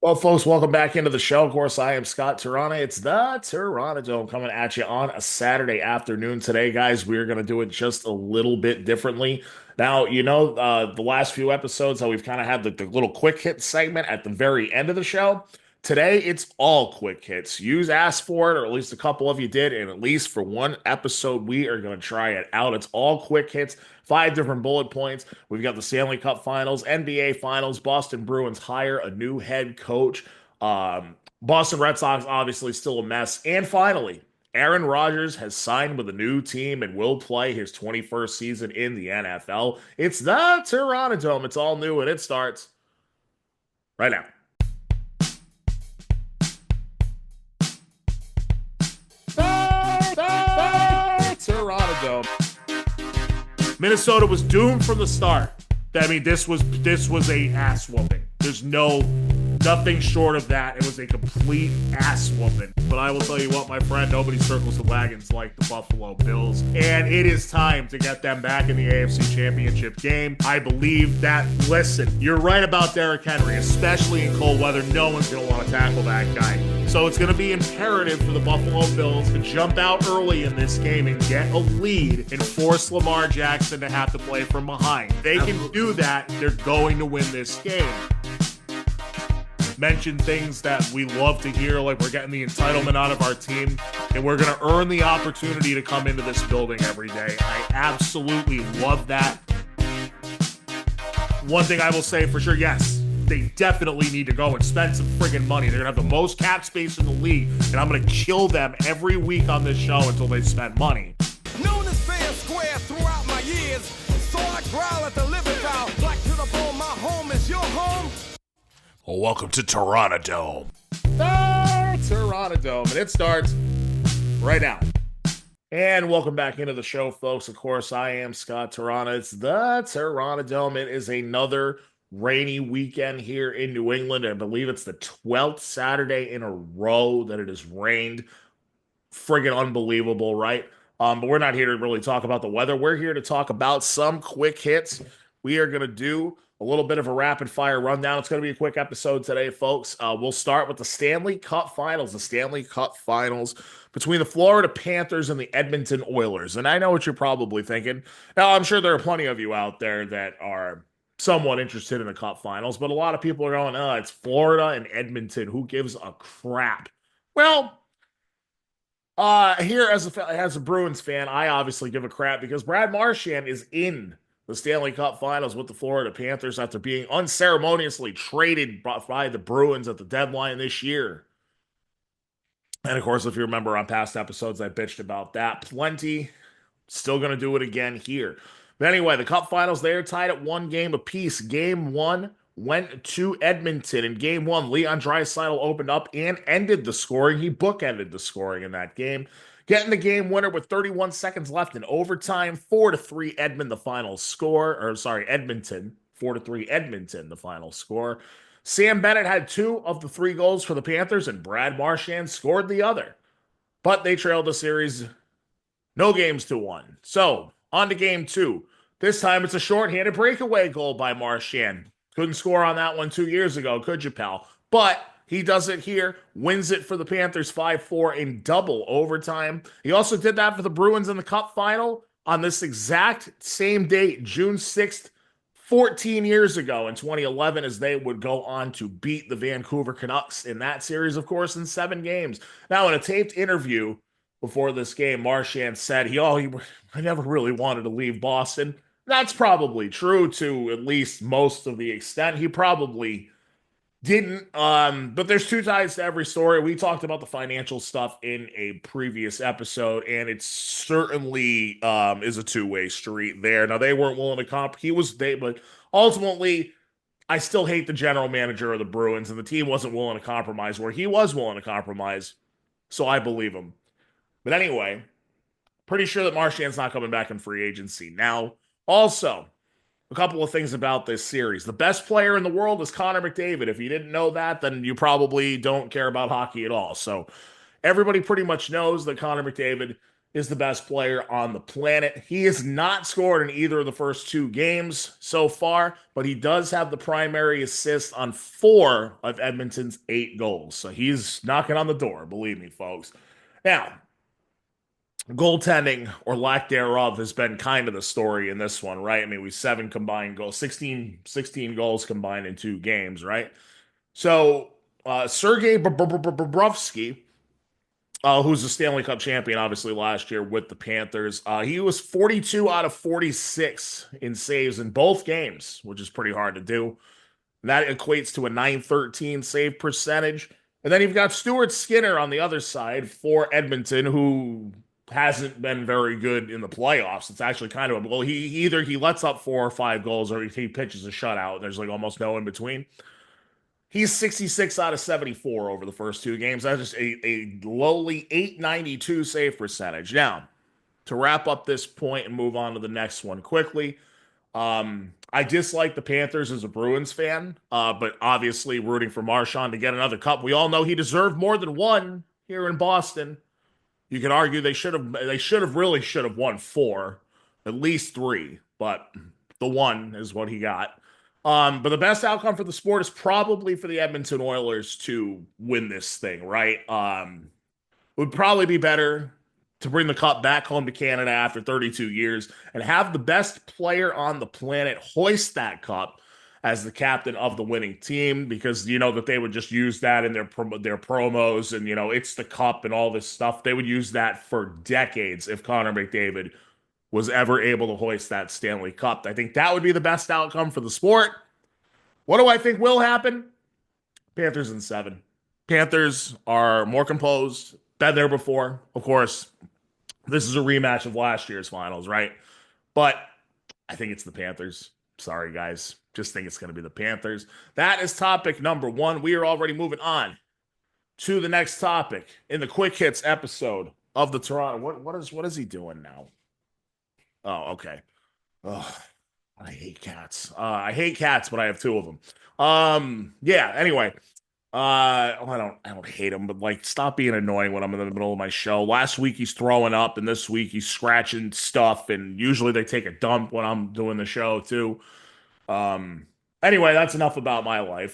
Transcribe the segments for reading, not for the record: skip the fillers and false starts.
Well, folks, welcome back into the show. Of course, I am Scott Terrana. It's the Terranadome coming at you on a Saturday afternoon. Today, guys, we're going to do it just a little bit differently. Now, the last few episodes, how we've kind of had the little quick hit segment at the very end of the show. Today, it's all quick hits. You asked for it, or at least a couple of you did, and at least for one episode, we are going to try it out. It's all quick hits, five different bullet points. We've got the Stanley Cup Finals, NBA Finals, Boston Bruins hire a new head coach. Boston Red Sox obviously still a mess. And finally, Aaron Rodgers has signed with a new team and will play his 21st season in the NFL. It's the Terranadome. It's all new and it starts right now. Terranadome. Minnesota was doomed from the start. I mean, this was a ass whooping. There's nothing short of that. It was a complete ass whooping. But I will tell you what, my friend, nobody circles the wagons like the Buffalo Bills. And it is time to get them back in the AFC Championship game. I believe that. Listen, you're right about Derrick Henry, especially in cold weather. No one's going to want to tackle that guy. So it's going to be imperative for the Buffalo Bills to jump out early in this game and get a lead and force Lamar Jackson to have to play from behind. They can do that. They're going to win this game. Mention things that we love to hear, like we're getting the entitlement out of our team, and we're going to earn the opportunity to come into this building every day. I absolutely love that. One thing I will say for sure, yes, they definitely need to go and spend some friggin' money. They're going to have the most cap space in the league, and I'm going to kill them every week on this show until they spend money. Known as fair square throughout my years, so I growl at the living foul. Black to the bone, my home is your home. Well, welcome to Terranadome. Terranadome, and it starts right now. And welcome back into the show, folks. Of course, I am Scott Terrana. It's the Terranadome. It is another rainy weekend here in New England. I believe it's the 12th Saturday in a row that it has rained. Friggin' unbelievable, right? But we're not here to really talk about the weather. We're here to talk about some quick hits. We are going to do a little bit of a rapid fire rundown. It's going to be a quick episode today, folks. We'll start with the Stanley Cup Finals. The Stanley Cup Finals between the Florida Panthers and the Edmonton Oilers. And I know what you're probably thinking. Now, I'm sure there are plenty of you out there that are somewhat interested in the Cup Finals, but a lot of people are going, it's Florida and Edmonton. Who gives a crap? Well, here as a Bruins fan, I obviously give a crap because Brad Marchand is in the Stanley Cup Finals with the Florida Panthers after being unceremoniously traded by the Bruins at the deadline this year. And of course, if you remember on past episodes, I bitched about that plenty. Still going to do it again here. But anyway, the Cup Finals, they are tied at one game apiece. Game one went to Edmonton. In game one, Leon Draisaitl opened up and ended the scoring. He bookended the scoring in that game, getting the game winner with 31 seconds left in overtime. 4-3 Edmonton, the final score. Edmonton. 4-3 Edmonton, the final score. Sam Bennett had two of the three goals for the Panthers, and Brad Marchand scored the other. But they trailed the series no games to one. So, on to game two. This time it's a shorthanded breakaway goal by Marchand. Couldn't score on that one 2 years ago, could you, pal? But he does it here, wins it for the Panthers 5-4 in double overtime. He also did that for the Bruins in the Cup Final on this exact same date, June 6th, 14 years ago in 2011, as they would go on to beat the Vancouver Canucks in that series, of course, in 7 games. Now, in a taped interview before this game, Marchand said I never really wanted to leave Boston. That's probably true to at least most of the extent. He probably didn't. But there's two sides to every story. We talked about the financial stuff in a previous episode, and it certainly is a two-way street there. Now, they weren't willing to but ultimately, I still hate the general manager of the Bruins, and the team wasn't willing to compromise where he was willing to compromise. So I believe him. But anyway, pretty sure that Marchand's not coming back in free agency. Now, also, a couple of things about this series. The best player in the world is Connor McDavid. If you didn't know that, then you probably don't care about hockey at all. So everybody pretty much knows that Connor McDavid is the best player on the planet. He has not scored in either of the first two games so far, but he does have the primary assist on 4 of Edmonton's 8 goals. So he's knocking on the door, believe me, folks. Now, goaltending or lack thereof has been kind of the story in this one, right? I mean, we 7 combined goals, 16 goals combined in 2 games, right? So, Sergei Bobrovsky, who's the Stanley Cup champion, obviously, last year with the Panthers. He was 42 out of 46 in saves in both games, which is pretty hard to do. And that equates to a 913 save percentage. And then you've got Stuart Skinner on the other side for Edmonton, who hasn't been very good in the playoffs. It's actually kind of, well, he either he lets up 4 or 5 goals or he pitches a shutout. There's like almost no in between. He's 66 out of 74 over the first 2 games. That's just a lowly 892 save percentage. Now, to wrap up this point and move on to the next one quickly, I dislike the Panthers as a Bruins fan, but obviously rooting for Marchand to get another cup. We all know he deserved more than one here in Boston. You could argue they should have won 4, at least 3, but the one is what he got. But the best outcome for the sport is probably for the Edmonton Oilers to win this thing, right? It would probably be better to bring the cup back home to Canada after 32 years and have the best player on the planet hoist that cup as the captain of the winning team, because you know that they would just use that in their promos and, you know, it's the cup and all this stuff. They would use that for decades if Connor McDavid was ever able to hoist that Stanley Cup. I think that would be the best outcome for the sport. What do I think will happen? Panthers in 7. Panthers are more composed, been there before. Of course, this is a rematch of last year's finals, right? But I think it's the Panthers. Sorry, guys. Just think it's going to be the Panthers. That is topic number 1. We are already moving on to the next topic in the Quick Hits episode of the Terrana. What is he doing now? Oh, okay. Oh, I hate cats. I hate cats, but I have 2 of them. Yeah, anyway. I don't hate him, but like, stop being annoying when I'm in the middle of my show. Last week he's throwing up, and this week he's scratching stuff, and usually they take a dump when I'm doing the show too. Anyway, that's enough about my life.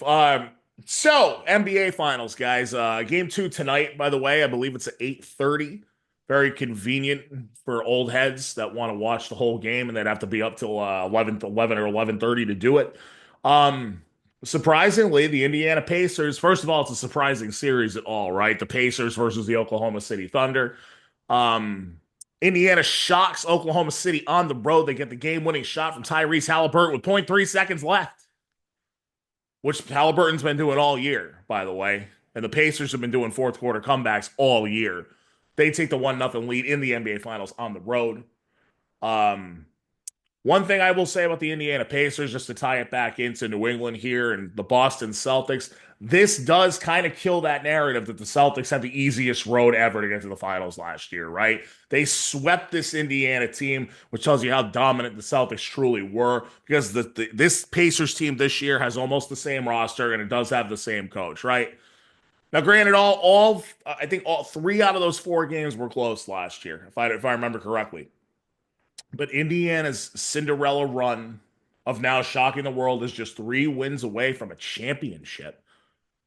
So NBA Finals, guys. Game 2 tonight, by the way. I believe it's at 8:30. Very convenient for old heads that want to watch the whole game, and they'd have to be up till 11 or 11:30 to do it. Surprisingly, the Indiana Pacers, first of all, it's a surprising series at all, right? The Pacers versus the Oklahoma City Thunder. Indiana shocks Oklahoma City on the road. They get the game-winning shot from Tyrese Halliburton with 0.3 seconds left, which Halliburton's been doing all year, by the way. And the Pacers have been doing fourth quarter comebacks all year. They take the 1-0 lead in the NBA Finals on the road. One thing I will say about the Indiana Pacers, just to tie it back into New England here and the Boston Celtics, this does kind of kill that narrative that the Celtics had the easiest road ever to get to the finals last year, right? They swept this Indiana team, which tells you how dominant the Celtics truly were, because this Pacers team this year has almost the same roster, and it does have the same coach, right? Now, granted, I think all 3 out of those 4 games were close last year, if I remember correctly. But Indiana's Cinderella run of now shocking the world is just 3 wins away from a championship.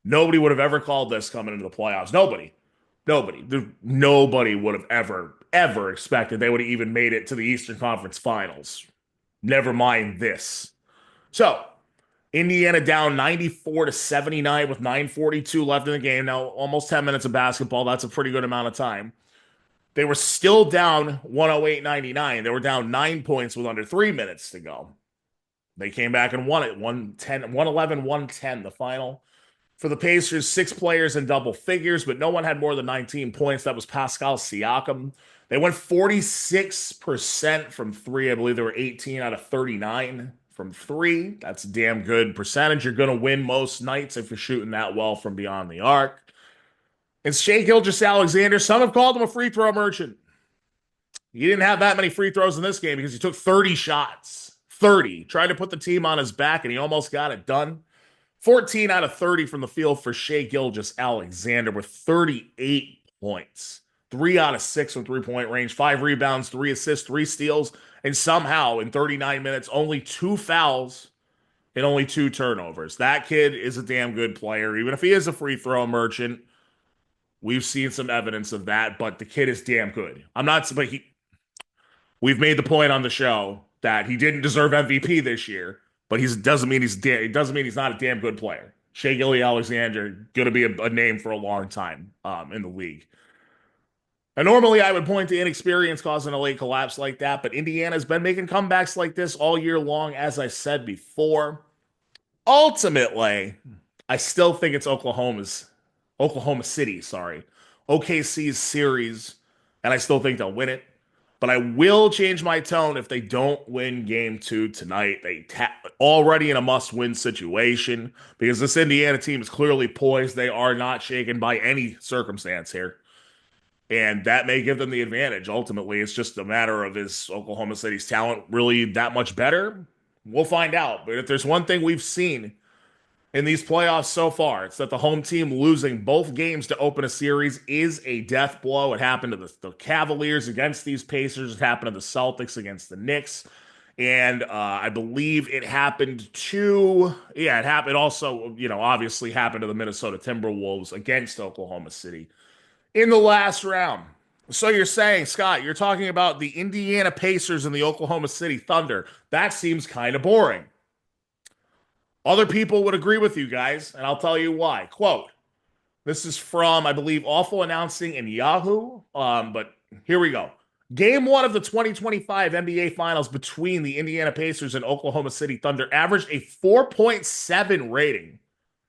Nobody would have ever called this coming into the playoffs. Nobody. Nobody would have ever expected they would have even made it to the Eastern Conference Finals. Never mind this. So, Indiana down 94-79 with 9:42 left in the game. Now, almost 10 minutes of basketball. That's a pretty good amount of time. They were still down 108-99. They were down 9 points with under 3 minutes to go. They came back and won it 111-110, the final. For the Pacers, 6 players in double figures, but no one had more than 19 points. That was Pascal Siakam. They went 46% from 3. I believe they were 18 out of 39 from 3. That's a damn good percentage. You're going to win most nights if you're shooting that well from beyond the arc. And Shai Gilgeous-Alexander, some have called him a free throw merchant. He didn't have that many free throws in this game because he took 30 shots. 30. Tried to put the team on his back, and he almost got it done. 14 out of 30 from the field for Shai Gilgeous-Alexander with 38 points. 3 out of 6 from three-point range, 5 rebounds, 3 assists, 3 steals, and somehow in 39 minutes, only 2 fouls and only 2 turnovers. That kid is a damn good player. Even if he is a free throw merchant, we've seen some evidence of that, but the kid is damn good. I'm not, but we've made the point on the show that he didn't deserve MVP this year, but he doesn't mean it doesn't mean he's not a damn good player. Shea Gilgeous-Alexander going to be a name for a long time in the league. And normally I would point to inexperience causing a late collapse like that, but Indiana's been making comebacks like this all year long, as I said before. Ultimately, I still think it's Oklahoma City, sorry, OKC's series, and I still think they'll win it. But I will change my tone if they don't win game 2 tonight. They already in a must-win situation because this Indiana team is clearly poised. They are not shaken by any circumstance here. And that may give them the advantage. Ultimately, it's just a matter of is Oklahoma City's talent really that much better? We'll find out. But if there's one thing we've seen in these playoffs so far, it's that the home team losing both games to open a series is a death blow. It happened to the Cavaliers against these Pacers. It happened to the Celtics against the Knicks. And I believe it happened to, yeah, it happened also, obviously happened to the Minnesota Timberwolves against Oklahoma City in the last round. So you're saying, Scott, you're talking about the Indiana Pacers and the Oklahoma City Thunder. That seems kind of boring. Other people would agree with you guys, and I'll tell you why. Quote, this is from, I believe, Awful Announcing in Yahoo, but here we go. Game 1 of the 2025 NBA Finals between the Indiana Pacers and Oklahoma City Thunder averaged a 4.7 rating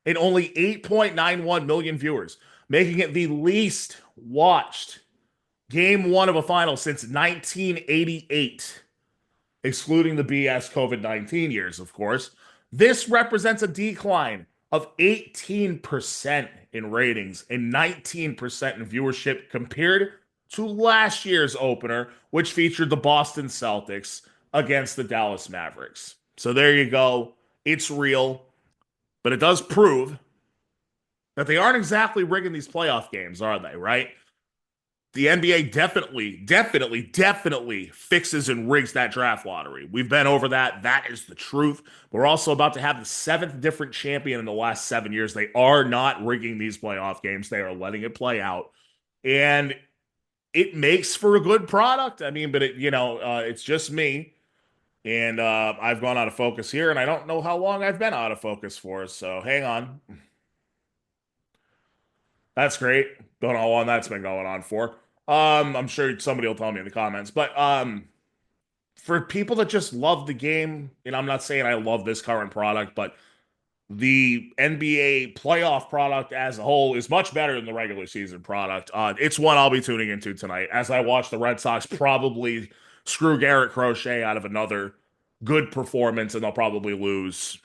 and only 8.91 million viewers, making it the least watched Game 1 of a final since 1988, excluding the BS COVID-19 years, of course. This represents a decline of 18% in ratings and 19% in viewership compared to last year's opener, which featured the Boston Celtics against the Dallas Mavericks. So there you go. It's real, but it does prove that they aren't exactly rigging these playoff games, are they, right? The NBA definitely fixes and rigs that draft lottery. We've been over that. That is the truth. We're also about to have the 7th different champion in the last 7 years. They are not rigging these playoff games. They are letting it play out. And it makes for a good product. I mean, but it's just me. And I've gone out of focus here, and I don't know how long I've been out of focus for. So hang on. That's great. Don't know how long that's been going on for. I'm sure somebody will tell me in the comments. But for people that just love the game, and I'm not saying I love this current product, but the NBA playoff product as a whole is much better than the regular season product. It's one I'll be tuning into tonight as I watch the Red Sox probably screw Garrett Crochet out of another good performance, and they'll probably lose,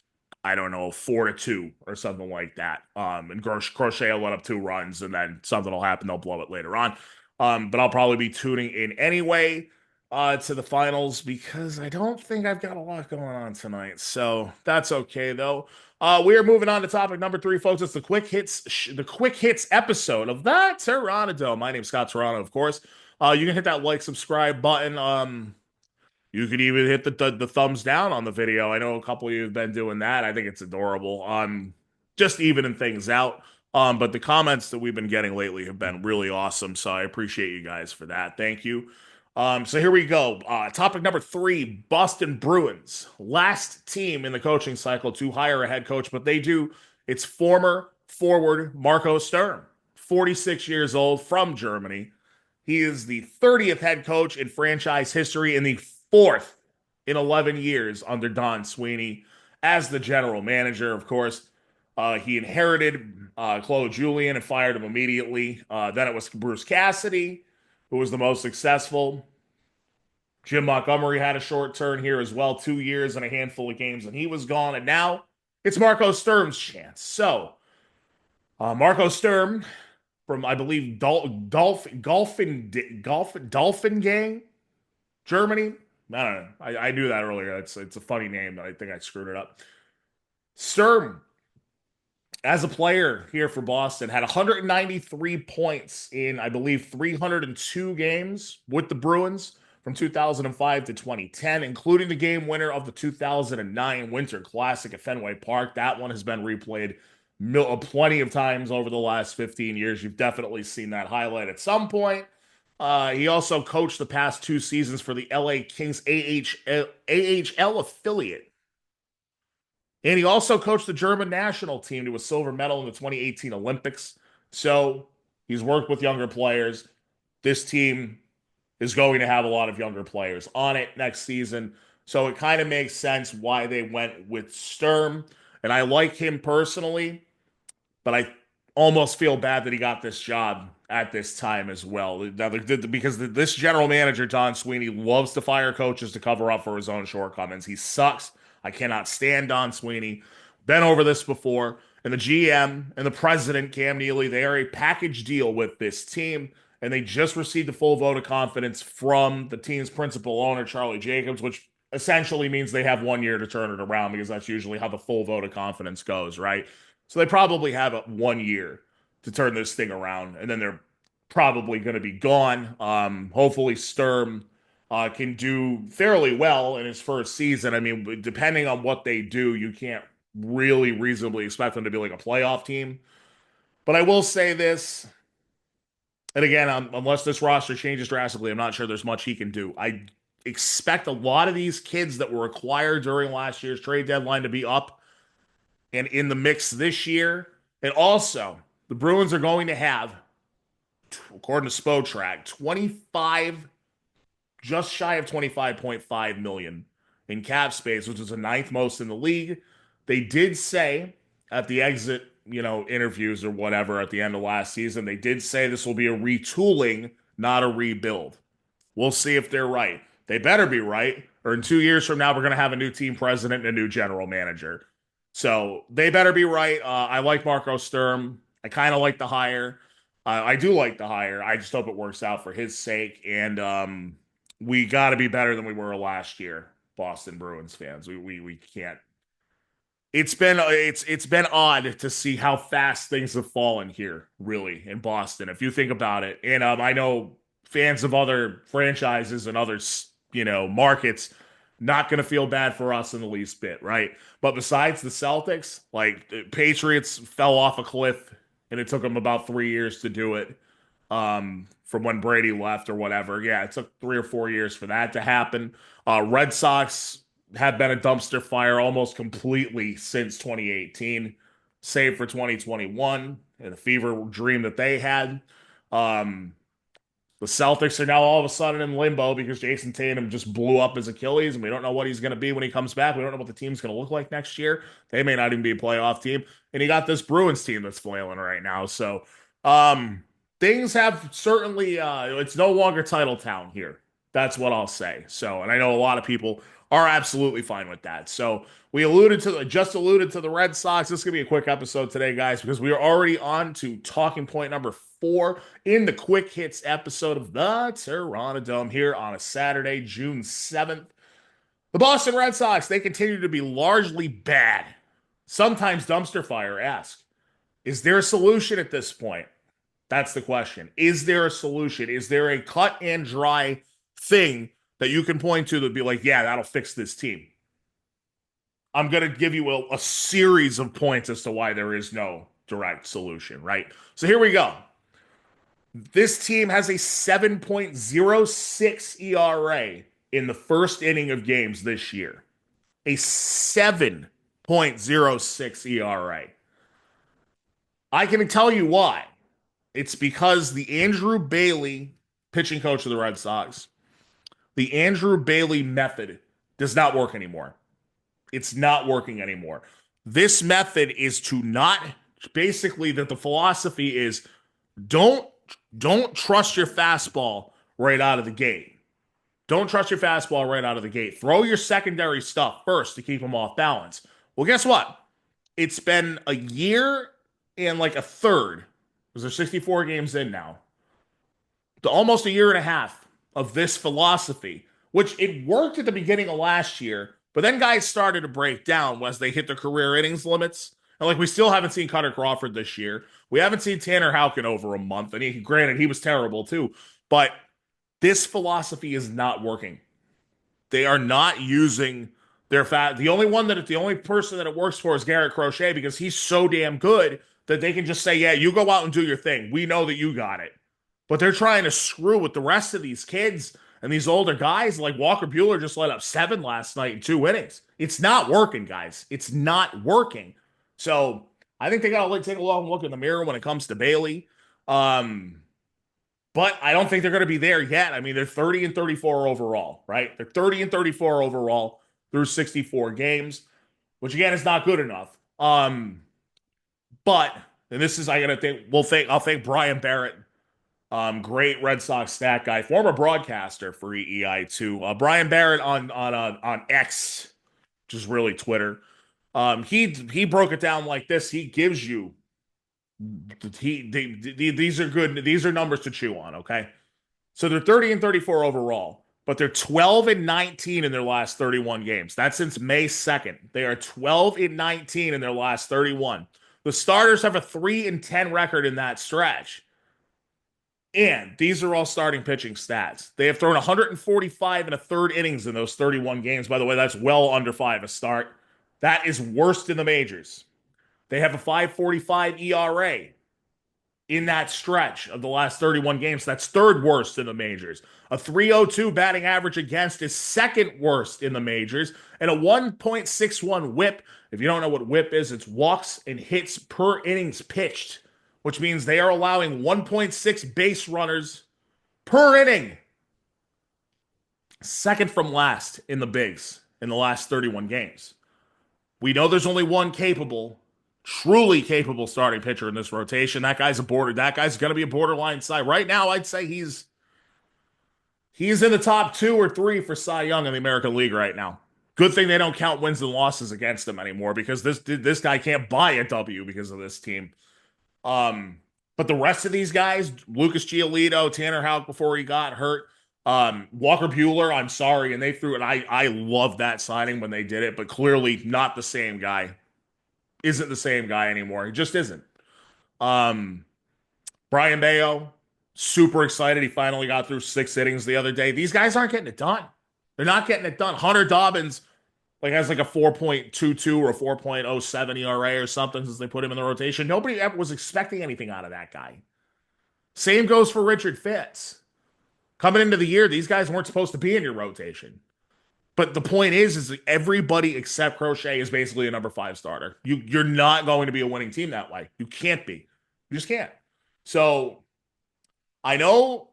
I don't know, 4-2 or something like that. And Crochet will let up 2 runs, and then something will happen. They'll blow it later on. But I'll probably be tuning in anyway to the finals because I don't think I've got a lot going on tonight. So that's okay, though. We are moving on to topic number 3, folks. It's the quick hits episode of the Terranadome. My name's Scott Terrana, of course. You can hit that like, subscribe button. You could even hit the thumbs down on the video. I know a couple of you have been doing that. I think it's adorable. Just evening things out. But the comments that we've been getting lately have been really awesome. So I appreciate you guys for that. Thank you. So here we go. Topic number 3, Boston Bruins. Last team in the coaching cycle to hire a head coach, but they do. It's former forward Marco Sturm, 46 years old, from Germany. He is the 30th head coach in franchise history and the 4th in 11 years under Don Sweeney as the general manager. Of course, he inherited Claude Julien and fired him immediately. Then it was Bruce Cassidy, who was the most successful. Jim Montgomery had a short turn here as well, 2 years and a handful of games, and he was gone. And now it's Marco Sturm's chance. So, Marco Sturm from, I believe, Dolphin Gang, Germany. I don't know. I knew that earlier. It's a funny name, but I think I screwed it up. Sturm as a player here for Boston, had 193 points in, I believe, 302 games with the Bruins from 2005 to 2010, including the game winner of the 2009 Winter Classic at Fenway Park. That one has been replayed plenty of times over the last 15 years. You've definitely seen that highlight at some point. He also coached the past 2 seasons for the LA Kings AHL affiliate. And he also coached the German national team to a silver medal in the 2018 Olympics. So he's worked with younger players. This team is going to have a lot of younger players on it next season. So it kind of makes sense why they went with Sturm. And I like him personally, but I almost feel bad that he got this job at this time as well. Because this general manager, Don Sweeney, loves to fire coaches to cover up for his own shortcomings. He sucks. I cannot stand Don Sweeney. Been over this before. And the GM and the president, Cam Neely, they are a package deal with this team. And they just received a full vote of confidence from the team's principal owner, Charlie Jacobs, which essentially means they have 1 year to turn it around because that's usually how the full vote of confidence goes, right? So they probably have 1 year to turn this thing around, and then they're probably going to be gone. Hopefully, Sturm can do fairly well in his first season. I mean, depending on what they do, you can't really reasonably expect them to be like a playoff team. But I will say this, and again, unless this roster changes drastically, I'm not sure there's much he can do. I expect a lot of these kids that were acquired during last year's trade deadline to be up and in the mix this year. And also, the Bruins are going to have, according to Spotrac, 25, just shy of 25.5 million in cap space, which is the ninth most in the league. They did say at the exit, interviews or whatever at the end of last season, they did say this will be a retooling, not a rebuild. We'll see if they're right. They better be right, or in 2 years from now, we're going to have a new team president and a new general manager. So they better be right. I like Marco Sturm. I kind of like the hire. I do like the hire. I just hope it works out for his sake. And we got to be better than we were last year, Boston Bruins fans. We can't. It's been odd to see how fast things have fallen here, really, in Boston. If you think about it, and I know fans of other franchises and other markets not going to feel bad for us in the least bit, right? But besides the Celtics, like the Patriots fell off a cliff, and it took them about 3 years to do it. From when Brady left or whatever. Yeah, it took 3 or 4 years for that to happen. Red Sox have been a dumpster fire almost completely since 2018, save for 2021 and the fever dream that they had. The Celtics are now all of a sudden in limbo because Jason Tatum just blew up his Achilles, and we don't know what he's going to be when he comes back. We don't know what the team's going to look like next year. They may not even be a playoff team. And you got this Bruins team that's flailing right now. So things have certainly, it's no longer title town here. That's what I'll say. So, and I know a lot of people are absolutely fine with that. So we just alluded to the Red Sox. This is going to be a quick episode today, guys, because we are already on to talking point number 4 in the quick hits episode of the Terranadome here on a Saturday, June 7th. The Boston Red Sox, they continue to be largely bad. Sometimes dumpster fire-esque. Is there a solution at this point? That's the question. Is there a solution? Is there a cut and dry thing that you can point to be like, yeah, that'll fix this team? I'm going to give you a series of points as to why there is no direct solution, right? So here we go. This team has a 7.06 ERA in the first inning of games this year. A 7.06 ERA. I can tell you why. It's because the Andrew Bailey, pitching coach of the Red Sox, the Andrew Bailey method does not work anymore. It's not working anymore. This method is to not, basically that the philosophy is don't trust your fastball right out of the gate. Don't trust your fastball right out of the gate. Throw your secondary stuff first to keep them off balance. Well, guess what? It's been a year and like a third, because there's 64 games in now, to almost a year and a half of this philosophy, which it worked at the beginning of last year, but then guys started to break down as they hit their career innings limits, And like we still haven't seen Cutter Crawford this year. We haven't seen Tanner Houck in over a month. And granted, he was terrible too. But this philosophy is not working. They are not using their fat. The only person that it works for is Garrett Crochet because he's so damn good that they can just say, yeah, you go out and do your thing. We know that you got it. But they're trying to screw with the rest of these kids and these older guys. Like Walker Buehler just let up 7 last night in 2 innings. It's not working, guys. It's not working. So I think they got to take a long look in the mirror when it comes to Bailey. But I don't think they're going to be there yet. I mean, they're 30 and 34 overall, right? They're 30 and 34 overall through 64 games, which again is not good enough. But and this is I gotta think. I'll thank Brian Barrett, great Red Sox stat guy, former broadcaster for EEI too. Brian Barrett on X, which is really Twitter. He broke it down like this. He gives you these are good. These are numbers to chew on. Okay, so they're 30 and 34 overall, but they're 12 and 19 in their last 31 games. That's since May 2nd. They are 12 and 19 in their last 31. The starters have a 3 and 10 record in that stretch. And these are all starting pitching stats. They have thrown 145 and a third innings in those 31 games. By the way, that's well under 5 a start. That is worst in the majors. They have a 5.45 ERA in that stretch of the last 31 games. That's third worst in the majors. A 3.02 batting average against is second worst in the majors. And a 1.61 whip. If you don't know what whip is, it's walks and hits per innings pitched, which means they are allowing 1.6 base runners per inning. Second from last in the bigs in the last 31 games. We know there's only one truly capable starting pitcher in this rotation. That guy's going to be a borderline side. Right now, I'd say he's in the top 2 or 3 for Cy Young in the American League right now. Good thing they don't count wins and losses against him anymore because this guy can't buy a W because of this team. But the rest of these guys, Lucas Giolito, Tanner Houck before he got hurt, Walker Buehler, I'm sorry, and they threw it. I love that signing when they did it, but clearly not the same guy. Isn't the same guy anymore. He just isn't. Brian Bayo, super excited. He finally got through 6 innings the other day. These guys aren't getting it done. They're not getting it done. Hunter Dobbins has like a 4.22 or a 4.07 ERA or something since they put him in the rotation. Nobody ever was expecting anything out of that guy. Same goes for Richard Fitz. Coming into the year, these guys weren't supposed to be in your rotation. But the point is that everybody except Crochet is basically a number 5 starter. You're not going to be a winning team that way. You can't be. You just can't. So I know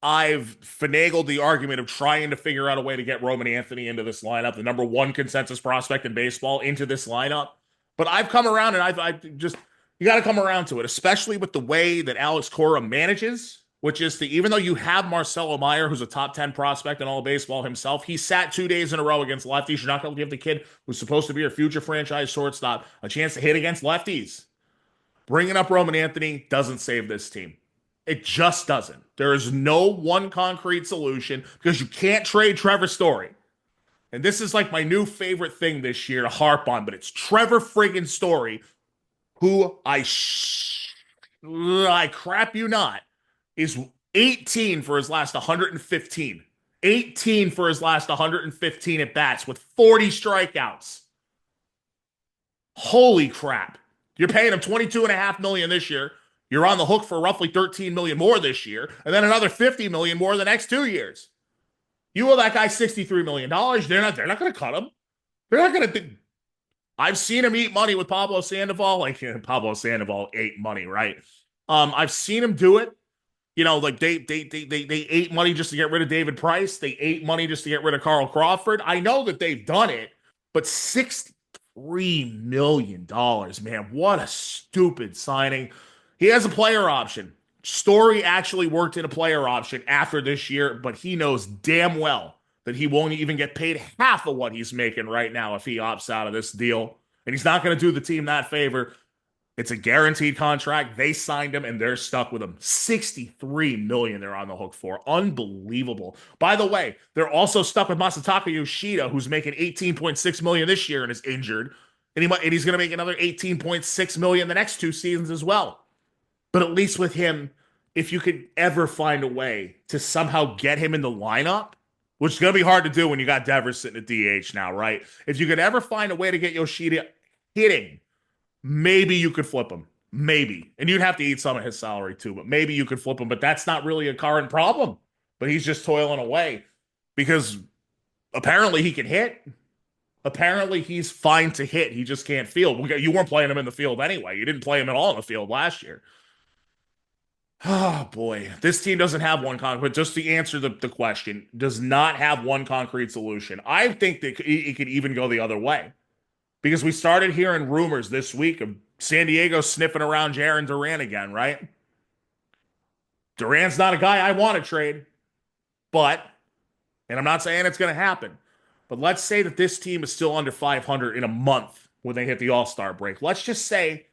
I've finagled the argument of trying to figure out a way to get Roman Anthony into this lineup, the number 1 consensus prospect in baseball, into this lineup. But I've come around and you got to come around to it, especially with the way that Alex Cora manages, which is even though you have Marcelo Meyer, who's a top 10 prospect in all of baseball himself, he sat 2 days in a row against lefties. You're not going to give the kid who's supposed to be your future franchise shortstop a chance to hit against lefties. Bringing up Roman Anthony doesn't save this team. It just doesn't. There is no one concrete solution because you can't trade Trevor Story. And this is like my new favorite thing this year to harp on, but it's Trevor friggin' Story, who I crap you not, is 18 for his last 115. 18 for his last 115 at bats with 40 strikeouts. Holy crap. You're paying him $22.5 million this year. You're on the hook for roughly $13 million more this year, and then another $50 million more the next 2 years. You owe that guy $63 million. They're not going to cut him. They're not going to. I've seen him eat money with Pablo Sandoval. Pablo Sandoval ate money, right? I've seen him do it. They ate money just to get rid of David Price. They ate money just to get rid of Carl Crawford. I know that they've done it, but $63 million, man. What a stupid signing. He has a player option. Story actually worked in a player option after this year, but he knows damn well that he won't even get paid half of what he's making right now if he opts out of this deal. And he's not going to do the team that favor. It's a guaranteed contract. They signed him, and they're stuck with him. $63 million they're on the hook for. Unbelievable. By the way, they're also stuck with Masataka Yoshida, who's making $18.6 million this year and is injured. And he's going to make another 18.6 million the next 2 seasons as well. But at least with him, if you could ever find a way to somehow get him in the lineup, which is going to be hard to do when you got Devers sitting at DH now, right? If you could ever find a way to get Yoshida hitting, maybe you could flip him. Maybe. And you'd have to eat some of his salary too, but maybe you could flip him. But that's not really a current problem. But he's just toiling away because apparently he can hit. Apparently he's fine to hit. He just can't field. You weren't playing him in the field anyway. You didn't play him at all in the field last year. Oh boy, this team doesn't have one concrete. Just to answer the question, does not have one concrete solution. I think that it could even go the other way because we started hearing rumors this week of San Diego sniffing around Jarren Duran again, right? Duran's not a guy I want to trade, but, and I'm not saying it's going to happen, but let's say that this team is still under 500 in a month when they hit the All-Star break. Let's just say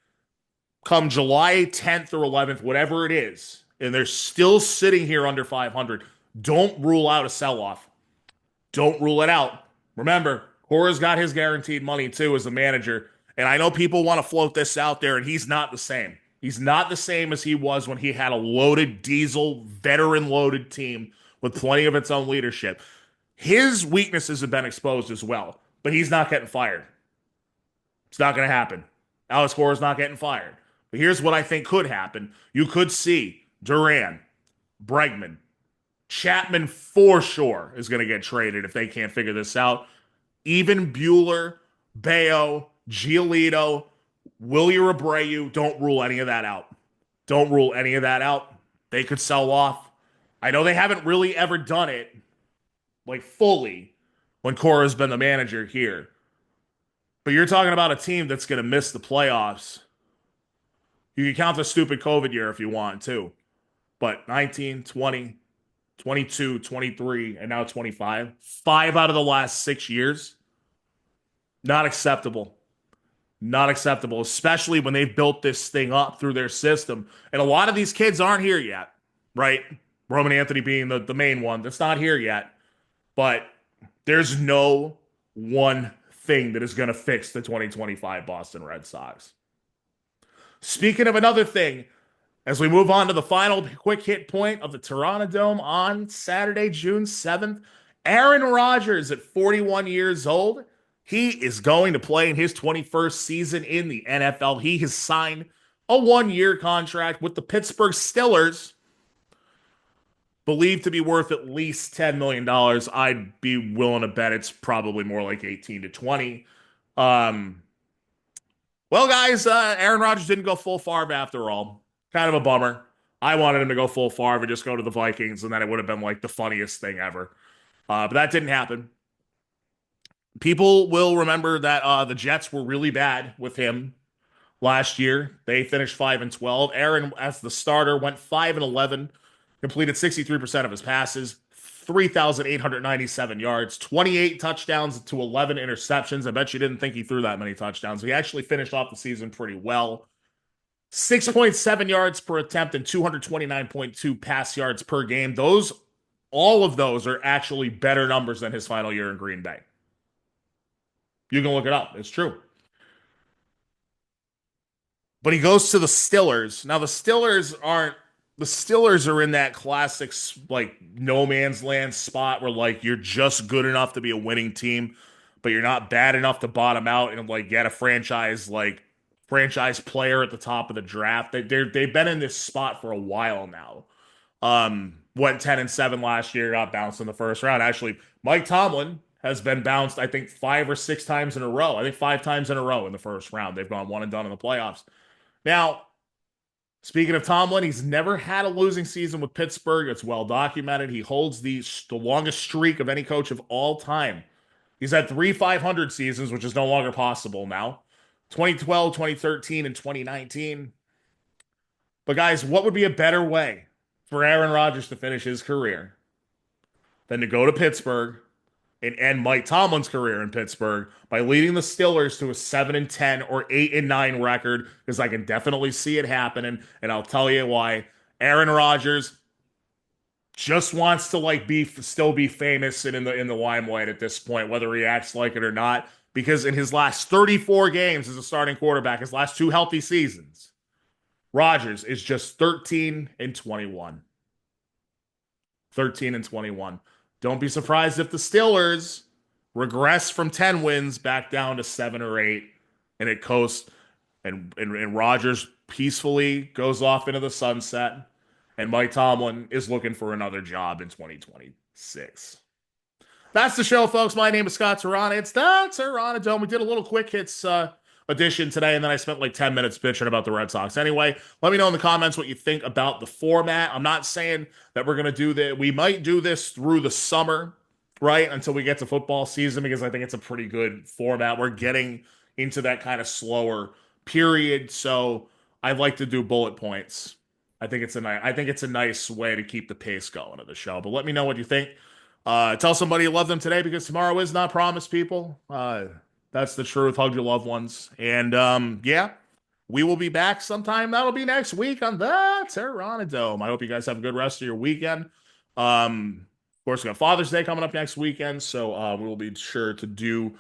come July 10th or 11th, whatever it is, and they're still sitting here under 500, don't rule out a sell-off. Don't rule it out. Remember, Cora's got his guaranteed money too as a manager, and I know people want to float this out there, and he's not the same. He's not the same as he was when he had a loaded diesel, veteran-loaded team with plenty of its own leadership. His weaknesses have been exposed as well, but he's not getting fired. It's not going to happen. Alex Cora's not getting fired. But here's what I think could happen. You could see Duran, Bregman, Chapman for sure is going to get traded if they can't figure this out. Even Bueller, Bayo, Giolito, Willie Abreu, don't rule any of that out. Don't rule any of that out. They could sell off. I know they haven't really ever done it like fully when Cora's been the manager here. But you're talking about a team that's going to miss the playoffs. You can count the stupid COVID year if you want too. But 19, 20, 22, 23, and now 25. 5 out of the last 6 years. Not acceptable. Not acceptable, especially when they've built this thing up through their system. And a lot of these kids aren't here yet, right? Roman Anthony being the main one that's not here yet. But there's no one thing that is going to fix the 2025 Boston Red Sox. Speaking of another thing, as we move on to the final quick hit point of the Terranadome on Saturday, June 7th, Aaron Rodgers at 41 years old, he is going to play in his 21st season in the NFL. He has signed a 1-year contract with the Pittsburgh Steelers, believed to be worth at least $10 million. I'd be willing to bet it's probably more like 18 to 20. Well, guys, Aaron Rodgers didn't go full Favre after all. Kind of a bummer. I wanted him to go full Favre and just go to the Vikings, and then it would have been like the funniest thing ever. But that didn't happen. People will remember that the Jets were really bad with him last year. They finished 5-12. Aaron, as the starter, went 5-11, completed 63% of his passes, 3,897 yards, 28 touchdowns to 11 interceptions. I bet you didn't think he threw that many touchdowns. He actually finished off the season pretty well. 6.7 yards per attempt and 229.2 pass yards per game. All of those are actually better numbers than his final year in Green Bay. You can look it up. It's true. But he goes to the Steelers. Now, the Steelers are in that classic, like, no man's land spot where, like, you're just good enough to be a winning team, but you're not bad enough to bottom out and, like, get a franchise player at the top of the draft. They've been in this spot for a while now. Went 10-7 last year, got bounced in the first round. Actually, Mike Tomlin has been bounced, I think, 5 or 6 times in a row. I think 5 times in a row in the first round. They've gone one and done in the playoffs. Now, speaking of Tomlin, he's never had a losing season with Pittsburgh. It's well documented. He holds the longest streak of any coach of all time. He's had 3 500 seasons, which is no longer possible now. 2012, 2013, and 2019. But guys, what would be a better way for Aaron Rodgers to finish his career than to go to Pittsburgh and end Mike Tomlin's career in Pittsburgh by leading the Steelers to a 7-10 or 8-9 record? Because I can definitely see it happening, and I'll tell you why. Aaron Rodgers just wants to still be famous and in the limelight at this point, whether he acts like it or not. because in his last 34 games as a starting quarterback, his last 2 healthy seasons, Rodgers is just 13 and 21. 13 and 21. Don't be surprised if the Steelers regress from 10 wins back down to 7 or 8 and it coasts and Rodgers peacefully goes off into the sunset and Mike Tomlin is looking for another job in 2026. That's the show, folks. My name is Scott Terrana. It's the Terranadome. We did a little quick hits edition today, and then I spent like 10 minutes bitching about the Red Sox. Anyway, let me know in the comments what you think about the format. I'm not saying that we're going to do that. We might do this through the summer, right, until we get to football season, because I think it's a pretty good format. We're getting into that kind of slower period, so I'd like to do bullet points. I think it's a nice way to keep the pace going of the show. But let me know what you think. Tell somebody you love them today, because tomorrow is not promised, people. That's the truth. Hug your loved ones. And yeah, we will be back sometime. That'll be next week on the Terranadome. I hope you guys have a good rest of your weekend. Of course, we got Father's Day coming up next weekend, so we will be sure to do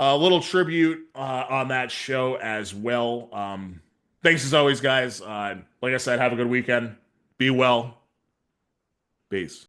a little tribute on that show as well. Thanks as always, guys. Like I said, have a good weekend. Be well. Peace.